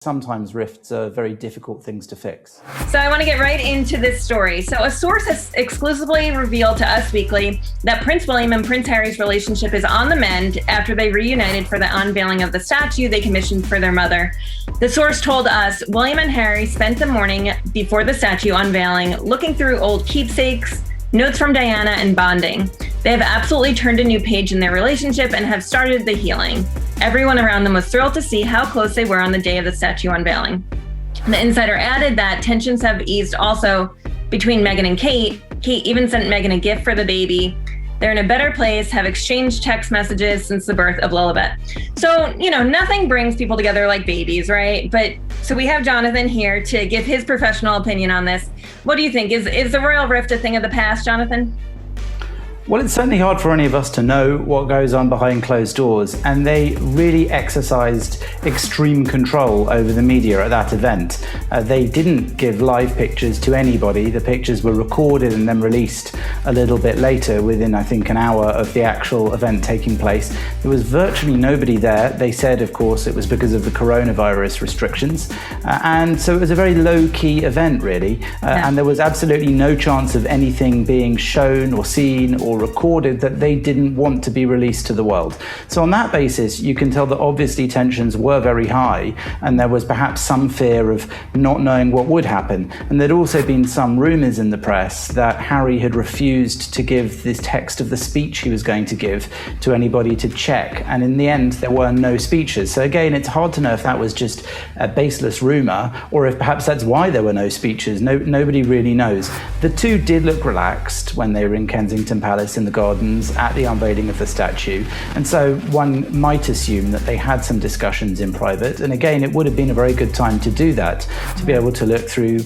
Sometimes rifts are very difficult things to fix. So I want to get right into this story. So a source has exclusively revealed to Us Weekly that Prince William and Prince Harry's relationship is on the mend after they reunited for the unveiling of the statue they commissioned for their mother. The source told us William and Harry spent the morning before the statue unveiling looking through old keepsakes, notes from Diana, and bonding. They have absolutely turned a new page in their relationship and have started the healing. Everyone around them was thrilled to see how close they were on the day of the statue unveiling. The insider added that tensions have eased also between Meghan and Kate. Kate even sent Meghan a gift for the baby. They're in a better place, have exchanged text messages since the birth of Lilibet. So, nothing brings people together like babies, right? So we have Jonathan here to give his professional opinion on this. What do you think? Is the royal rift a thing of the past, Jonathan? Well, it's certainly hard for any of us to know what goes on behind closed doors, and they really exercised extreme control over the media at that event. They didn't give live pictures to anybody. The pictures were recorded and then released a little bit later, within, I think, an hour of the actual event taking place. There was virtually nobody there. They said, of course, it was because of the coronavirus restrictions. And so it was a very low-key event, really. And there was absolutely no chance of anything being shown or seen or recorded that they didn't want to be released to the world. So on that basis, you can tell that obviously tensions were very high, and there was perhaps some fear of not knowing what would happen. And there'd also been some rumours in the press that Harry had refused to give this text of the speech he was going to give to anybody to check. And in the end, there were no speeches. So again, it's hard to know if that was just a baseless rumour or if perhaps that's why there were no speeches. Nobody really knows. The two did look relaxed when they were in Kensington Palace in the gardens at the unveiling of the statue, and so one might assume that they had some discussions in private. And again, it would have been a very good time to do that, to be able to look through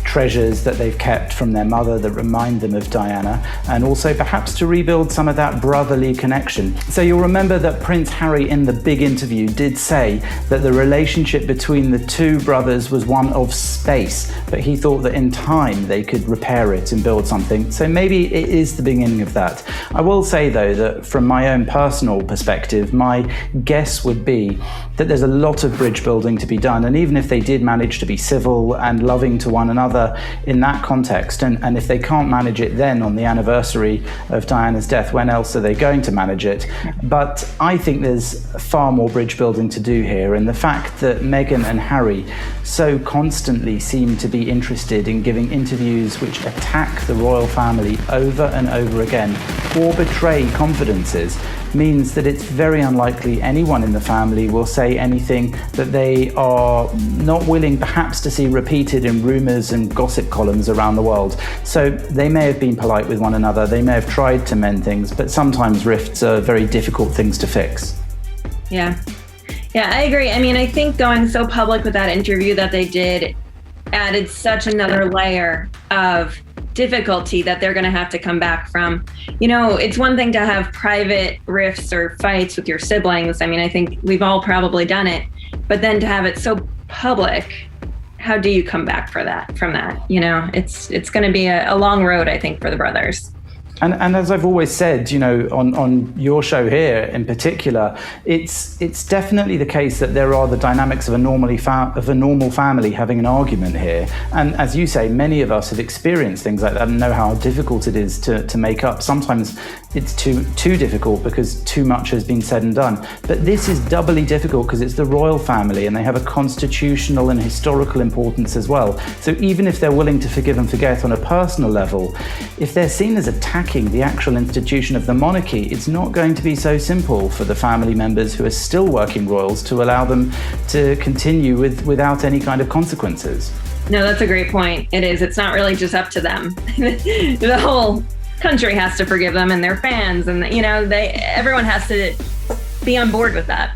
treasures that they've kept from their mother that remind them of Diana, and also perhaps to rebuild some of that brotherly connection. So you'll remember that Prince Harry in the big interview did say that the relationship between the two brothers was one of space, but he thought that in time they could repair it and build something. So maybe it is the beginning of that. I will say, though, that from my own personal perspective, my guess would be that there's a lot of bridge building to be done. And even if they did manage to be civil and loving to one another in that context, and if they can't manage it then on the anniversary of Diana's death, when else are they going to manage it? But I think there's far more bridge building to do here. And the fact that Meghan and Harry so constantly seem to be interested in giving interviews which attack the royal family over and over again or betray confidences means that it's very unlikely anyone in the family will say anything that they are not willing perhaps to see repeated in rumours and gossip columns around the world. So they may have been polite with one another, they may have tried to mend things, but sometimes rifts are very difficult things to fix. Yeah, I agree. I mean, I think going so public with that interview that they did added such another layer of difficulty that they're going to have to come back from. It's one thing to have private rifts or fights with your siblings. I mean, I think we've all probably done it, but then to have it so public, how do you come back from that? It's going to be a long road, I think, for the brothers. And as I've always said, on your show here in particular, it's definitely the case that there are the dynamics of a normal family having an argument here. And as you say, many of us have experienced things like that and know how difficult it is to make up. Sometimes it's too difficult because too much has been said and done. But this is doubly difficult because it's the royal family and they have a constitutional and historical importance as well. So even if they're willing to forgive and forget on a personal level, if they're seen as attacking the actual institution of the monarchy, it's not going to be so simple for the family members who are still working royals to allow them to continue without any kind of consequences. No, that's a great point. It is. It's not really just up to them. The whole country has to forgive them and their fans, and everyone has to be on board with that.